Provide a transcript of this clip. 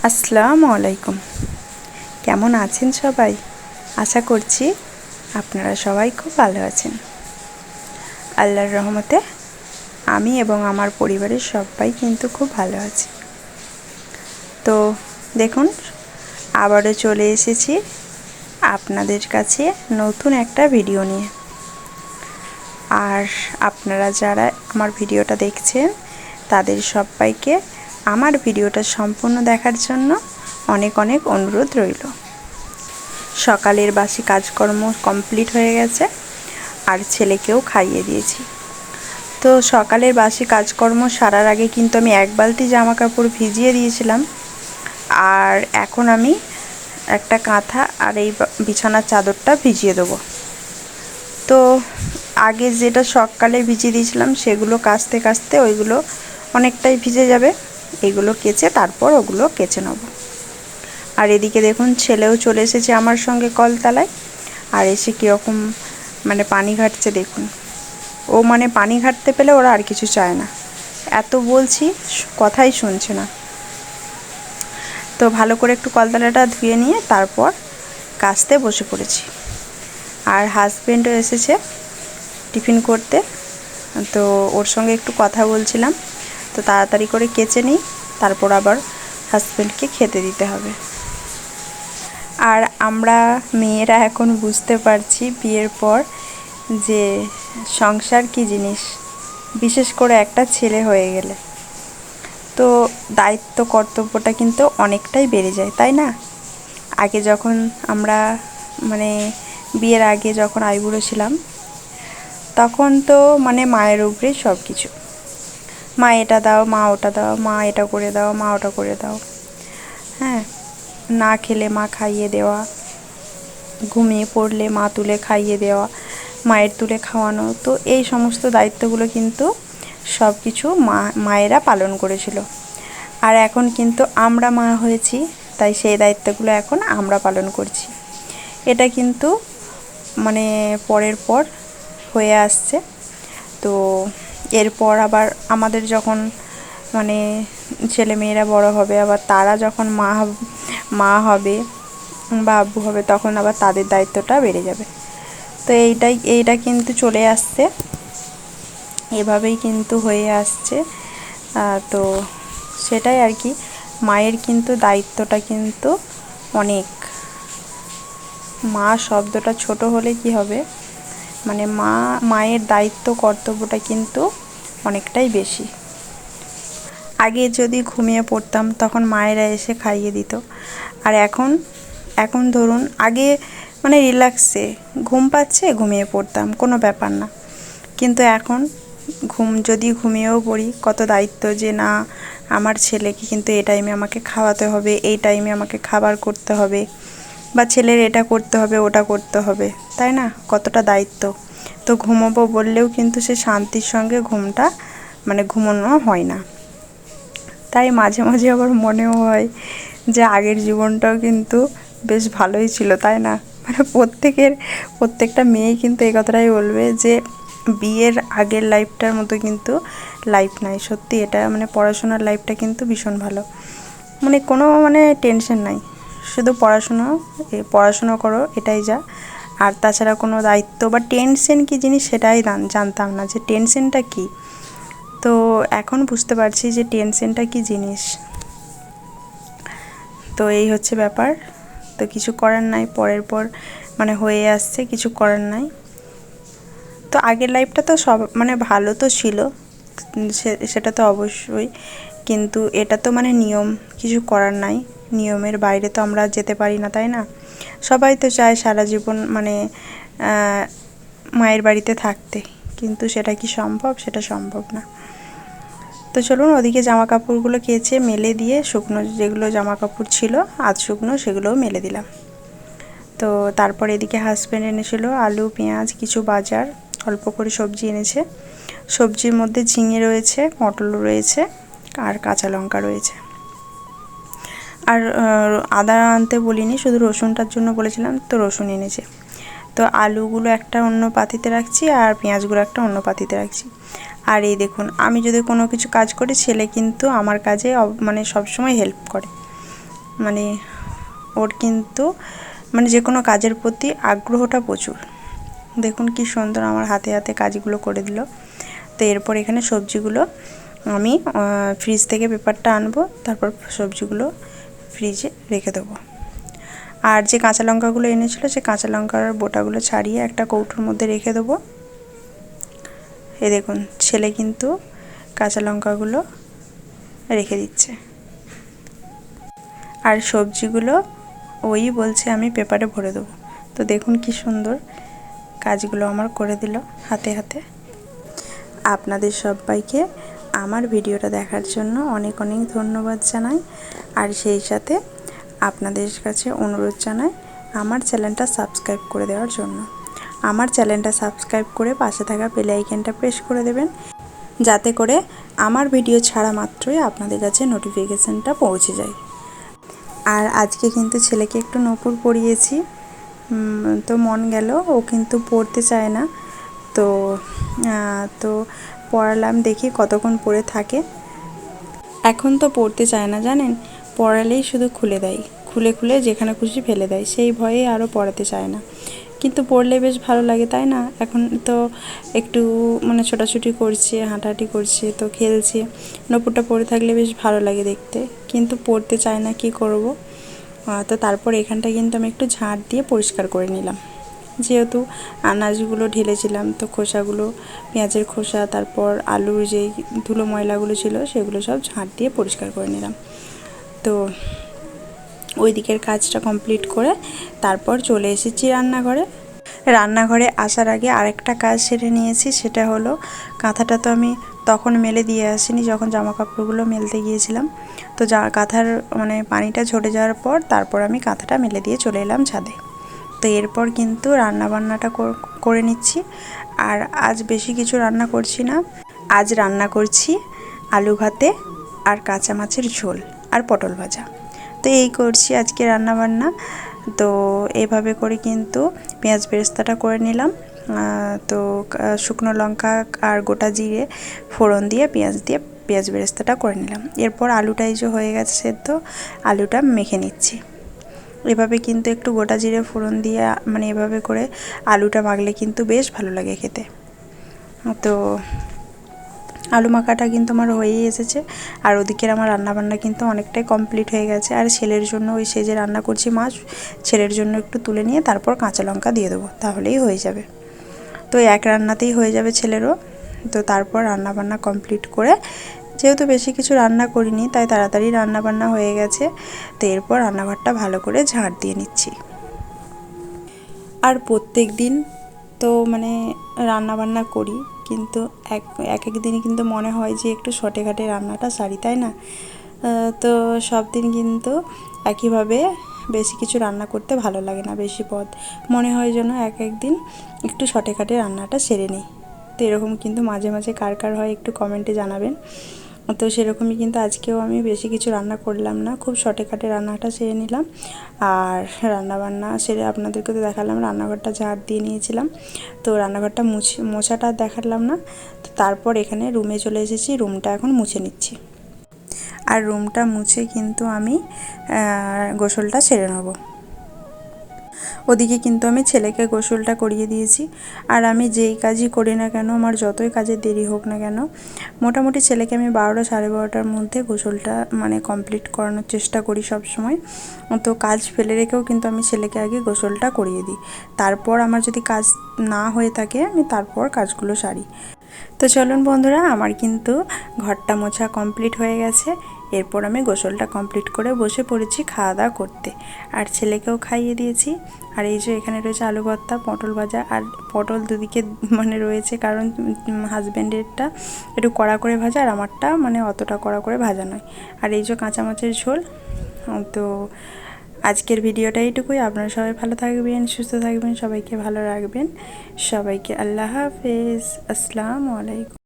আসসালামু আলাইকুম। কেমন আছেন সবাই? আশা করছি আপনারা সবাই খুব ভালো আছেন। আল্লাহর রহমতে আমি এবং আমার পরিবারের সবাই কিন্তু খুব ভালো আছি। তো দেখুন, আবারও চলে এসেছি আপনাদের কাছে নতুন একটা ভিডিও নিয়ে। আর আপনারা যারা আমার ভিডিওটা দেখছেন তাদের সবাইকে আমার ভিডিওটা সম্পূর্ণ দেখার জন্য অনেক অনেক অনুরোধ রইল। সকালের বাসি কাজকর্ম কমপ্লিট হয়ে গেছে আর ছেলেকেও খাইয়ে দিয়েছি। তো সকালের বাসি কাজকর্ম সারার আগে কিন্তু আমি এক বালতি জামা কাপড় ভিজিয়ে দিয়েছিলাম। আর এখন আমি একটা কাঁথা আর এই বিছানার চাদরটা ভিজিয়ে দেবো। তো আগে যেটা সকালে ভিজিয়ে দিয়েছিলাম সেগুলো কাচতে কাচতে ওইগুলো অনেকটাই ভিজে যাবে। এগুলো কেচে তারপর ওগুলো কেচে নেব। আর এদিকে দেখুন, ছেলেও চলে এসেছে আমার সঙ্গে কলতলায়। আর এসে কীরকম পানি ঘাটছে দেখুন। ও পানি ঘাটতে পেলে ওরা আর কিছু চায় না, এত বলছি কথাই শুনছে না। তো ভালো করে একটু কলতলাটা ধুয়ে নিয়ে তারপর কাচতে বসে পড়েছি। আর হাজব্যান্ডও এসেছে টিফিন করতে, তো ওর সঙ্গে একটু কথা বলছিলাম। তো তাড়াতাড়ি করে কেচে নিই, তারপর আবার হাজব্যান্ডকে খেতে দিতে হবে। আর আমরা মেয়েরা এখন বুঝতে পারছি বিয়ের পর যে সংসার কী জিনিস, বিশেষ করে একটা ছেলে হয়ে গেলে তো দায়িত্ব কর্তব্যটা কিন্তু অনেকটাই বেড়ে যায়, তাই না? আগে যখন আমরা বিয়ের আগে যখন আইবুড়ো ছিলাম তখন তো মায়ের উপরে সব কিছু, মা এটা দাও, মা ওটা দাও, মা এটা করে দাও, মা ওটা করে দাও। হ্যাঁ, না খেলে মা খাইয়ে দেওয়া, ঘুমিয়ে পড়লে মা তুলে খাইয়ে দেওয়া, মায়ের তুলে খাওয়ানো। তো এই সমস্ত দায়িত্বগুলো কিন্তু সব কিছু মায়েরা পালন করেছিল। আর এখন কিন্তু আমরা মা হয়েছি, তাই সেই দায়িত্বগুলো এখন আমরা পালন করছি। এটা কিন্তু পরের পর হয়ে আসছে। তো এরপর আবার আমাদের যখন ছেলে মেয়েরা বড় হবে, আবার তারা যখন মা হবে বা আব্বু হবে, তখন আবার তাদের দায়িত্বটা বেড়ে যাবে। তো এইটা কিন্তু চলে আসছে, এভাবেই কিন্তু হয়ে আসছে। তো সেটাই আর কি, মায়ের কিন্তু দায়িত্বটা কিন্তু অনেক। মা শব্দটা ছোট হলে কি হবে, মায়ের দায়িত্ব কর্তব্যটা কিন্তু অনেকটাই বেশি। আগে যদি ঘুমিয়ে পড়তাম তখন মায়েরা এসে খাইয়ে দিত। আর এখন ধরুন, আগে রিল্যাক্সে ঘুম পাচ্ছে ঘুমিয়ে পড়তাম, কোনো ব্যাপার না। কিন্তু এখন যদি ঘুমিয়েও পড়ি, কত দায়িত্ব যে না, আমার ছেলেকে কিন্তু এই টাইমে আমাকে খাওয়াতে হবে, এই টাইমে আমাকে খাবার করতে হবে, বা ছেলের এটা করতে হবে, ওটা করতে হবে, তাই না? কতটা দায়িত্ব। তো ঘুমোবো বললেও কিন্তু সে শান্তির সঙ্গে ঘুমটা ঘুমোনো হয় না। তাই মাঝে মাঝে আবার মনেও হয় যে আগের জীবনটাও কিন্তু বেশ ভালোই ছিল, তাই না? প্রত্যেকটা মেয়ে কিন্তু এই কথাটাই বলবে যে বিয়ের আগের লাইফটার মতো কিন্তু লাইফ নাই। সত্যি এটা পড়াশোনার লাইফটা কিন্তু ভীষণ ভালো, কোনো টেনশন নাই, শুধু পড়াশুনো করো, এটাই যা। আর তাছাড়া কোনো দায়িত্ব বা টেনশন কী জিনিস সেটাই জানতাম না, যে টেনশনটা কী। তো এখন বুঝতে পারছি যে টেনশনটা কী জিনিস। তো এই হচ্ছে ব্যাপার। তো কিছু করার নাই, পরের পর হয়ে আসছে, কিছু করার নাই। তো আগের লাইফটা তো সব ভালো তো ছিল, সেটা তো অবশ্যই, কিন্তু এটা তো নিয়ম, কিছু করার নাই। নিয়মের বাইরে তো আমরা যেতে পারি না, তাই না? সবাই তো চায় সারা জীবন মায়ের বাড়িতে থাকতে, কিন্তু সেটা কি সম্ভব? সেটা সম্ভব না। তো চলুন, ওদিকে জামা কাপড়গুলো কেচে মেলে দিয়ে, শুকনো যেগুলো জামা কাপড় ছিল আধ শুকনো সেগুলোও মেলে দিলাম। তো তারপর এদিকে হাজব্যান্ড এনেছিল আলু, পেঁয়াজ, কিছু বাজার, অল্প করে সবজি এনেছে। সবজির মধ্যে ঝিঙে রয়েছে, পটল রয়েছে, আর কাঁচা লঙ্কা রয়েছে। আর আদা আনতে বলিনি, শুধু রসুনটার জন্য বলেছিলাম, তো রসুন এনেছে। তো আলুগুলো একটা অন্য পাতিতে রাখছি, আর পেঁয়াজগুলো একটা অন্য পাতিতে রাখছি। আর এই দেখুন, আমি যদি কোনো কিছু কাজ করি, ছেলে কিন্তু আমার কাজে সবসময় হেল্প করে। মানে ওর কিন্তু মানে যে কোনো কাজের প্রতি আগ্রহটা প্রচুর। দেখুন কি সুন্দর আমার হাতে হাতে কাজগুলো করে দিল। তো এরপর এখানে সবজিগুলো আমি ফ্রিজ থেকে পেপারটা আনবো, তারপর সবজিগুলো ফ্রিজে রেখে দেবো। আর যে কাঁচা লঙ্কাগুলো এনেছিল সে কাঁচা লঙ্কার বোটাগুলো ছাড়িয়ে একটা কৌটোর মধ্যে রেখে দেবো। এই দেখুন ছেলে কিন্তু কাঁচা লঙ্কাগুলো রেখে দিচ্ছে, আর সবজিগুলো ওই বলছে আমি পেপারে ভরে দেবো। তো দেখুন কি সুন্দর কাজগুলো আমার করে দিল হাতে হাতে। আপনাদের সবাইকে আমার ভিডিওটা দেখার জন্য অনেক অনেক ধন্যবাদ জানাই, আর সেই সাথে আপনাদের কাছে অনুরোধ জানাই আমার চ্যানেলটা সাবস্ক্রাইব করে দেওয়ার জন্য। আমার চ্যানেলটা সাবস্ক্রাইব করে পাশে থাকা বেল আইকনটা প্রেস করে দেবেন, যাতে করে আমার ভিডিও ছাড়া মাত্রই আপনাদের কাছে নোটিফিকেশানটা পৌঁছে যায়। আর আজকে কিন্তু ছেলেকে একটু নূপুর পরিয়েছি, তো মন গেল, ও কিন্তু পড়তে চায় না। তো তো পড়ালাম, দেখি কতক্ষণ পড়ে থাকে। এখন তো পড়তে চায় না জানেন, পড়ালেই শুধু খুলে দেয়, খুলে খুলে যেখানে খুশি ফেলে দেয়, সেই ভয়ে আরও পড়াতে চায় না। কিন্তু পড়লে বেশ ভালো লাগে তাই না? এখন তো একটু মানে ছোটাছুটি করছে, হাঁটাহাঁটি করছে, তো খেলছে, নূপুরটা পড়ে থাকলে বেশ ভালো লাগে দেখতে। কিন্তু পড়তে চায় না, কি করব। তো তারপর এখানটা কিন্তু আমি একটু ঝাঁট দিয়ে পরিষ্কার করে নিলাম, যেহেতু আনাজগুলো ঢেলেছিলাম, তো খোসাগুলো, পেঁয়াজের খোসা, তারপর আলুর যেই ধুলো ময়লাগুলো ছিল সেগুলো সব ঝাঁট দিয়ে পরিষ্কার করে নিলাম। তো ওই দিকের কাজটা কমপ্লিট করে তারপর চলে এসেছি রান্নাঘরে। রান্নাঘরে আসার আগে আরেকটা কাজ সেরে নিয়েছি, সেটা হলো কাঁথাটা তো আমি তখন মেলে দিয়ে আসিনি যখন জামা কাপড়গুলো মেলতে গিয়েছিলাম। তো কাঁথার মানে পানিটা ঝরে যাওয়ার পর তারপর আমি কাঁথাটা মেলে দিয়ে চলে এলাম ছাদে। তো এরপর কিন্তু রান্নাবান্নাটা করে নিচ্ছি। আর আজ বেশি কিছু রান্না করছি না, আজ রান্না করছি আলু ভাতে আর কাঁচা মাছের ঝোল আর পটল ভাজা। তো এই করছি আজকে রান্নাবান্না। তো এভাবে করে কিন্তু পেঁয়াজ বেরেস্তাটা করে নিলাম। তো শুকনো লঙ্কা আর গোটা জিরে ফোড়ন দিয়ে পেঁয়াজ বেরেস্তাটা করে নিলাম। এরপর আলুটা এই যে হয়ে গেছে সেদ্ধ, আলুটা মেখে নিচ্ছি। এভাবে কিন্তু একটু গোটা জিরে ফোড়ন দিয়ে মানে এভাবে করে আলুটা মাখলে কিন্তু বেশ ভালো লাগে খেতে। তো আলু মাখাটা কিন্তু আমার হয়েই এসেছে, আর ওদিকের আমার রান্নাবান্না কিন্তু অনেকটাই কমপ্লিট হয়ে গেছে। আর ছেলের জন্য ওই সেজে রান্না করছি মাছ, ছেলের জন্য একটু তুলে নিয়ে তারপর কাঁচা লঙ্কা দিয়ে দেবো, তাহলেই হয়ে যাবে। তো এক রান্নাতেই হয়ে যাবে ছেলেরও। তো তারপর রান্নাবান্না কমপ্লিট করে, যেহেতু বেশি কিছু রান্না করিনি তাই তাড়াতাড়ি রান্নাবান্না হয়ে গেছে। তো এরপর রান্নাঘরটা ভালো করে ঝাঁট দিয়ে নিচ্ছি। আর প্রত্যেক দিন তো মানে রান্নাবান্না করি, কিন্তু এক এক দিনই কিন্তু মনে হয় যে একটু শর্টকাটে রান্নাটা সারি, তাই না? তো সব দিন কিন্তু একইভাবে বেশি কিছু রান্না করতে ভালো লাগে না, বেশি পদ মনে হয় যেন এক দিন একটু শর্টকাটে রান্নাটা সেরে নিই। তো এরকম কিন্তু মাঝে মাঝে কার কার হয় একটু কমেন্টে জানাবেন। তো সেরকমই কিন্তু আজকেও আমি বেশি কিছু রান্না করলাম না, খুব শর্টকাটে রান্নাটা সেরে নিলাম। আর রান্নাবান্না সেরে আপনাদেরকে তো দেখালাম, রান্নাঘরটা ঝাড় দিয়ে নিয়েছিলাম। তো রান্নাঘরটা মোছাটা দেখালাম না। তো তারপর এখানে রুমে চলে এসেছি, রুমটা এখন মুছে নিচ্ছি। আর রুমটা মুছে কিন্তু আমি গোসলটা সেরে নেব। ওদিকে কিন্তু আমি ছেলেকে গোসলটা করিয়ে দিয়েছি। আর আমি যেই কাজই করি না কেন, আমার যতই কাজে দেরি হোক না কেন, মোটামুটি ছেলেকে আমি 12টা সাড়ে 12টার মধ্যে গোসলটা মানে কমপ্লিট করানোর চেষ্টা করি সব সময়। তো কাজ ফেলে রেখেও কিন্তু আমি ছেলেকে আগে গোসলটা করিয়ে দিই, তারপর আমার যদি কাজ না হয়ে থাকে আমি তারপর কাজগুলো সারি। তো চলুন বন্ধুরা, আমার কিন্তু ঘরটা মোছা কমপ্লিট হয়ে গেছে। এরপর আমি গোসলটা কমপ্লিট করে বসে পড়েছি খাওয়া দাওয়া করতে, আর ছেলেকেও খাইয়ে দিয়েছি। আর এই যে এখানে রয়েছে আলু ভর্তা, পটল ভাজা, আর পটল দুদিকে মানে রয়েছে, কারণ হাজব্যান্ডেরটা একটু কড়া করে ভাজা আর আমারটা মানে অতটা কড়া করে ভাজা নয়। আর এই যে কাঁচা মাছের ঝোল। তো আজকের ভিডিওটা এইটুকুই। আপনারা সবাই ভালো থাকবেন, সুস্থ থাকবেন, সবাইকে ভালো রাখবেন। সবাইকে আল্লাহ হাফেজ, আসসালামু আলাইকুম।